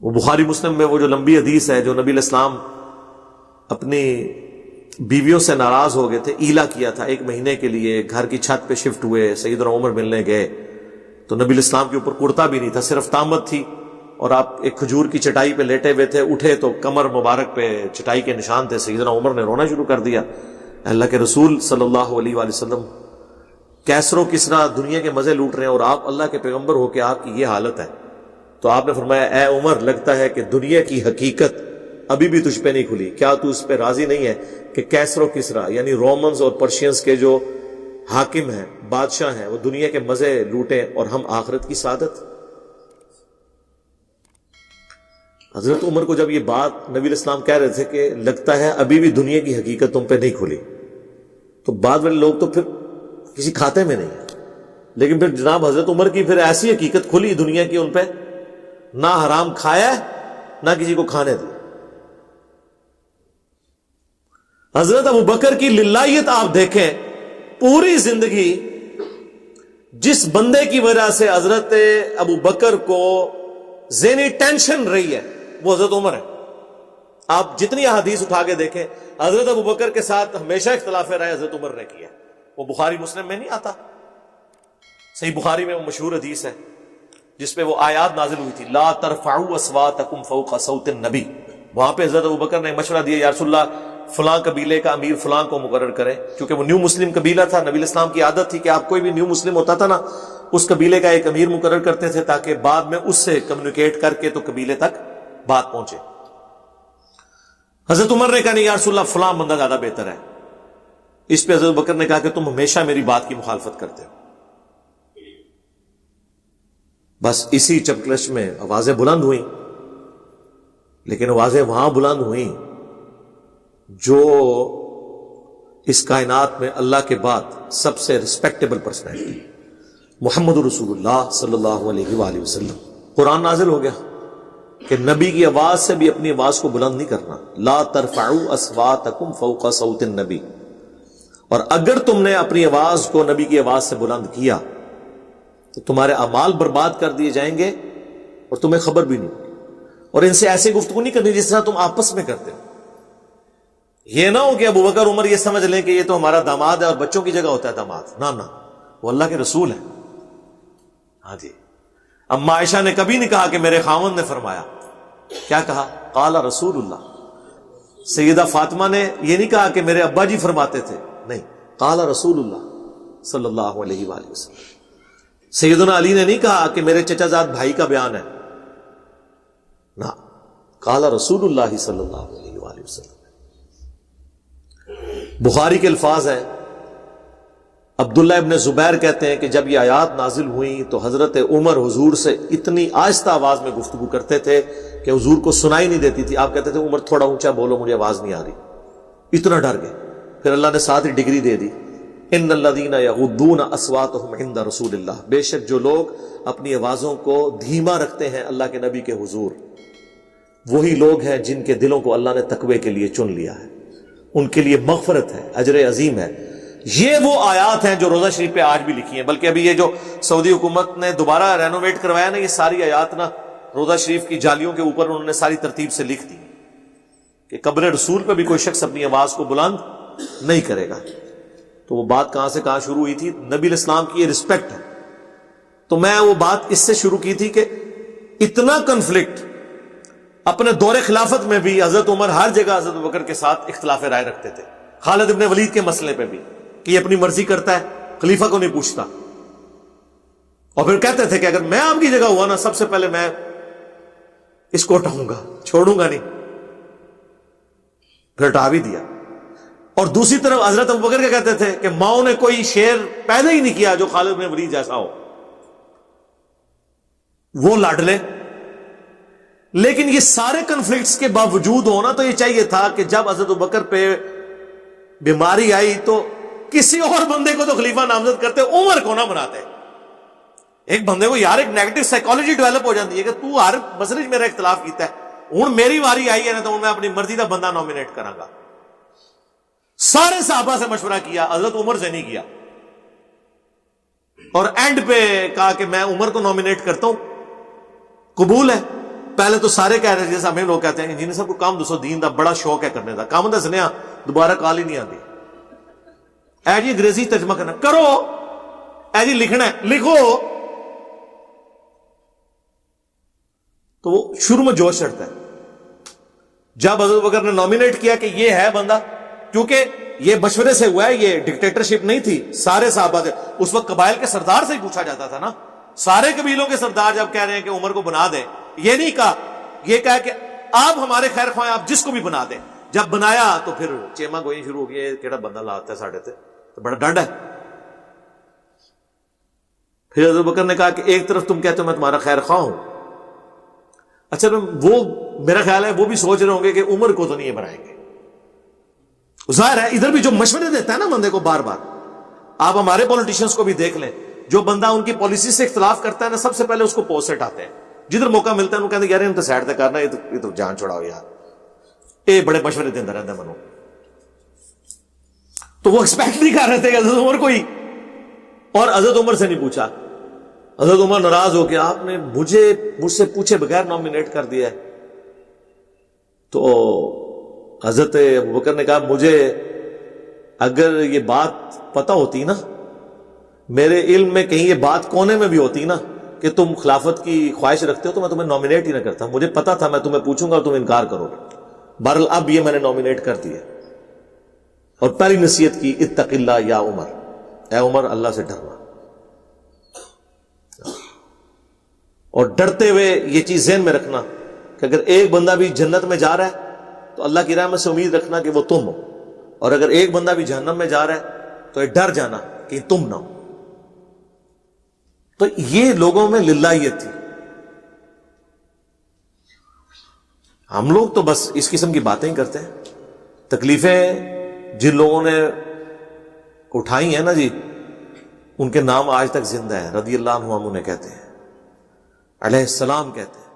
وہ بخاری مسلم میں وہ جو لمبی حدیث ہے جو نبی علیہ السلام اپنی بیویوں سے ناراض ہو گئے تھے، ایلا کیا تھا 1 مہینے کے لیے، گھر کی چھت پہ شفٹ ہوئے، سیدنا عمر ملنے گئے تو نبی علیہ السلام کے اوپر کرتا بھی نہیں تھا، صرف تامت تھی، اور آپ ایک کھجور کی چٹائی پہ لیٹے ہوئے تھے، اٹھے تو کمر مبارک پہ چٹائی کے نشان تھے۔ سیدنا عمر نے رونا شروع کر دیا، اللہ کے رسول صلی اللہ علیہ وآلہ وسلم کیسر و کسریٰ دنیا کے مزے لوٹ رہے ہیں اور آپ اللہ کے پیغمبر ہو کے آپ کی یہ حالت ہے۔ تو آپ نے فرمایا اے عمر، لگتا ہے کہ دنیا کی حقیقت ابھی بھی تجھ پہ نہیں کھلی، کیا تو اس پہ راضی نہیں ہے کہ کیسر و کسریٰ یعنی رومنز اور پرشینز کے جو حاکم ہیں، بادشاہ ہیں، وہ دنیا کے مزے لوٹیں اور ہم آخرت کی سعادت؟ حضرت عمر کو جب یہ بات نبی علیہ السلام کہہ رہے تھے کہ لگتا ہے ابھی بھی دنیا کی حقیقت تم پہ نہیں کھلی، تو بعد والے لوگ تو پھر کسی کھاتے میں نہیں ہیں، لیکن پھر جناب حضرت عمر کی پھر ایسی حقیقت کھلی دنیا کی، ان پہ نہ حرام کھایا نہ کسی کو کھانے دی۔ حضرت ابو بکر کی للہیت آپ دیکھیں، پوری زندگی جس بندے کی وجہ سے حضرت ابو بکر کو ذہنی ٹینشن رہی ہے وہ حضرت عمر ہے۔ آپ جتنی احادیث اٹھا کے دیکھیں، حضرت ابو بکر کے ساتھ ہمیشہ اختلاف رائے حضرت عمر نے کیا، وہ بخاری مسلم میں نہیں آتا؟ صحیح بخاری میں وہ مشہور حدیث ہے جس پہ وہ آیات نازل ہوئی تھی، لا ترفعوا اصواتکم فوق صوت النبی۔ وہاں پہ حضرت ابو بکر نے مشورہ دیا، یا رسول اللہ فلاں قبیلے کا امیر فلاں کو مقرر کریں، کیونکہ وہ نیو مسلم قبیلہ تھا۔ نبی علیہ السلام کی عادت تھی کہ آپ کوئی بھی نیو مسلم ہوتا تھا نا، اس قبیلے کا ایک امیر مقرر کرتے تھے تاکہ بعد میں اس سے کمیونیکیٹ کر کے تو قبیلے تک بات پہنچے۔ حضرت عمر نے کہا نہیں یا رسول اللہ فلاں بندہ زیادہ بہتر ہے۔ اس پہ حضرت بکر نے کہا کہ تم ہمیشہ میری بات کی مخالفت کرتے ہو۔ بس اسی چپکلش میں آوازیں بلند ہوئیں، لیکن آوازیں وہاں بلند ہوئیں جو اس کائنات میں اللہ کے بعد سب سے ریسپیکٹیبل پرسنالٹی محمد رسول اللہ صلی اللہ علیہ وآلہ وسلم۔ قرآن نازل ہو گیا کہ نبی کی آواز سے بھی اپنی آواز کو بلند نہیں کرنا، لا ترفعوا اصواتکم فوق صوت النبی، اور اگر تم نے اپنی آواز کو نبی کی آواز سے بلند کیا تو تمہارے اعمال برباد کر دیے جائیں گے اور تمہیں خبر بھی نہیں ہوگی، اور ان سے ایسے گفتگو نہیں کرنی جس طرح تم آپس میں کرتے ہو۔ یہ نہ ہو کہ ابو بکر عمر یہ سمجھ لیں کہ یہ تو ہمارا داماد ہے اور بچوں کی جگہ ہوتا ہے داماد، نہ وہ اللہ کے رسول ہیں۔ ہاں جی، اما عائشہ نے کبھی نہیں کہا کہ میرے خاوند نے فرمایا، کیا کہا؟ قال رسول اللہ۔ سیدہ فاطمہ نے یہ نہیں کہا کہ میرے ابا جی فرماتے تھے، نہیں، قال رسول اللہ صلی اللہ علیہ وآلہ وسلم۔ سیدنا علی نے نہیں کہا کہ میرے چچا زاد بھائی کا بیان ہے، نہ، قال رسول اللہ صلی اللہ علیہ وآلہ وسلم۔ بخاری کے الفاظ ہیں، عبداللہ ابن زبیر کہتے ہیں کہ جب یہ آیات نازل ہوئیں تو حضرت عمر حضور سے اتنی آہستہ آواز میں گفتگو کرتے تھے کہ حضور کو سنائی نہیں دیتی تھی۔ آپ کہتے تھے عمر تھوڑا اونچا بولو، مجھے آواز نہیں آ رہی، اتنا ڈر گئے۔ پھر اللہ نے ساتھ ہی ڈگری دے دی، ان الذین یغضون اصواتهم عند رسول اللہ، بے شک جو لوگ اپنی آوازوں کو دھیما رکھتے ہیں اللہ کے نبی کے حضور، وہی لوگ ہیں جن کے دلوں کو اللہ نے تقوی کے لیے چن لیا ہے، ان کے لیے مغفرت ہے، اجر عظیم ہے۔ یہ وہ آیات ہیں جو روزہ شریف پہ آج بھی لکھی ہیں، بلکہ ابھی یہ جو سعودی حکومت نے دوبارہ رینوویٹ کروایا نا، یہ ساری آیات نا روزہ شریف کی جالیوں کے اوپر انہوں نے ساری ترتیب سے لکھ دی کہ قبر رسول پہ بھی کوئی شخص اپنی آواز کو بلند نہیں کرے گا۔ تو وہ بات کہاں سے کہاں شروع ہوئی تھی؟ نبی علیہ السلام کی یہ رسپیکٹ ہے۔ تو میں وہ بات اس سے شروع کی تھی کہ اتنا کنفلکٹ اپنے دور خلافت میں بھی حضرت عمر ہر جگہ حضرت بکر کے ساتھ اختلاف رائے رکھتے تھے، خالد ابن ولید کے مسئلے پہ بھی کہ یہ اپنی مرضی کرتا ہے، خلیفہ کو نہیں پوچھتا، اور پھر کہتے تھے کہ اگر میں آپ کی جگہ ہوا نا سب سے پہلے میں اس کو ہٹاؤں گا، چھوڑوں گا نہیں، پھر ہٹا بھی دیا۔ اور دوسری طرف حضرت ابوبکر کیا کہتے تھے کہ ماؤں نے کوئی شیر پیدا ہی نہیں کیا جو خالد بن ولید جیسا ہو، وہ لاڈلے۔ لیکن یہ سارے کنفلکٹس کے باوجود ہونا تو یہ چاہیے تھا کہ جب حضرت ابوبکر پہ بیماری آئی تو کسی اور بندے کو تو خلیفہ نامزد کرتے، عمر کو نہ بناتے۔ ایک بندے کو یار ایک نیگیٹو سائیکالوجی ڈیولپ ہو جاتی ہے کہ تو ہر مسئلے میرا اختلاف کیتا ہے، ہوں میری واری آئی ہے نا تو میں اپنی مرضی کا بندہ نامینیٹ کراں گا۔ سارے صحابہ سے مشورہ کیا، حضرت عمر سے نہیں کیا، اور اینڈ پہ کہا کہ میں عمر کو نامینیٹ کرتا ہوں، قبول ہے۔ پہلے تو سارے کہہ رہے جیسے ہمیں لوگ کہتے ہیں کہ جن سب کو کام دسو دین دا بڑا شوق ہے کرنے دا کام دسنے دوبارہ کال ہی نہیں آتی اے جی انگریزی ترجمہ کرنا کرو اے جی لکھنا ہے لکھو تو وہ شروع میں جوش چڑھتا ہے. جب حضرت بکر نے نامینیٹ کیا کہ یہ ہے بندہ, کیونکہ یہ مشورے سے ہوا ہے, یہ ڈکٹیٹرشپ نہیں تھی, سارے صحابہ سے اس وقت قبائل کے سردار سے ہی پوچھا جاتا تھا نا, سارے قبیلوں کے سردار جب کہہ رہے ہیں کہ عمر کو بنا دیں, یہ نہیں کہا, یہ کہا کہ آپ ہمارے خیر خواہ آپ جس کو بھی بنا دیں. جب بنایا تو پھر چیما گوئی شروع ہو گئی, کیڑا بندہ لاتا ہے ساڑھے تے, تو بڑا ڈنڈ ہے. پھر حضرت بکر نے کہا کہ ایک طرف تم کہتے ہو میں تمہارا خیر خواہ ہوں, اچھا وہ میرا خیال ہے وہ بھی سوچ رہے ہوں گے کہ عمر کو تو نہیں یہ بنائیں گے. ظاہر ہے ادھر بھی جو مشورے دیتا ہے نا بندے کو بار بار, آپ ہمارے پولیٹیشنز کو بھی دیکھ لیں, جو بندہ ان کی پالیسی سے اختلاف کرتا ہے نا سب سے پہلے اس کو پوسٹ سے ہٹاتے ہیں, جدھر موقع ملتا ہے وہ کہتے ہیں یار ان تو سائڈ تے کرنا, یہ تو جان چھوڑاؤ یار, یہ بڑے مشورے دیتا رہتا ہے منو. تو وہ ایکسپیکٹ نہیں کر رہے تھے حضرت عمر کو ہی, اور حضرت عمر سے نہیں پوچھا. حضرت عمر ناراض ہو کے آپ نے مجھ سے پوچھے بغیر نامینیٹ کر دیا ہے. تو حضرت ابوبکر نے کہا مجھے اگر یہ بات پتہ ہوتی نا, میرے علم میں کہیں یہ بات کونے میں بھی ہوتی نا کہ تم خلافت کی خواہش رکھتے ہو, تو میں تمہیں نامینیٹ ہی نہ کرتا. مجھے پتا تھا میں تمہیں پوچھوں گا اور تم انکار کرو گے. بہرحال اب یہ میں نے نامینیٹ کر دیا. اور پہلی نصیحت کی اتق اللہ یا عمر, اے عمر اللہ سے ڈرنا. اور ڈرتے ہوئے یہ چیز ذہن میں رکھنا کہ اگر ایک بندہ بھی جنت میں جا رہا ہے تو اللہ کی رحمت سے امید رکھنا کہ وہ تم ہو, اور اگر ایک بندہ بھی جہنم میں جا رہا ہے تو یہ ڈر جانا کہ تم نہ ہو. تو یہ لوگوں میں للہیت تھی. ہم لوگ تو بس اس قسم کی باتیں ہی کرتے ہیں. تکلیفیں جن لوگوں نے اٹھائی ہیں نا جی, ان کے نام آج تک زندہ ہیں. رضی اللہ عنہ ہم انہیں کہتے ہیں, علیہ السلام کہتے ہیں.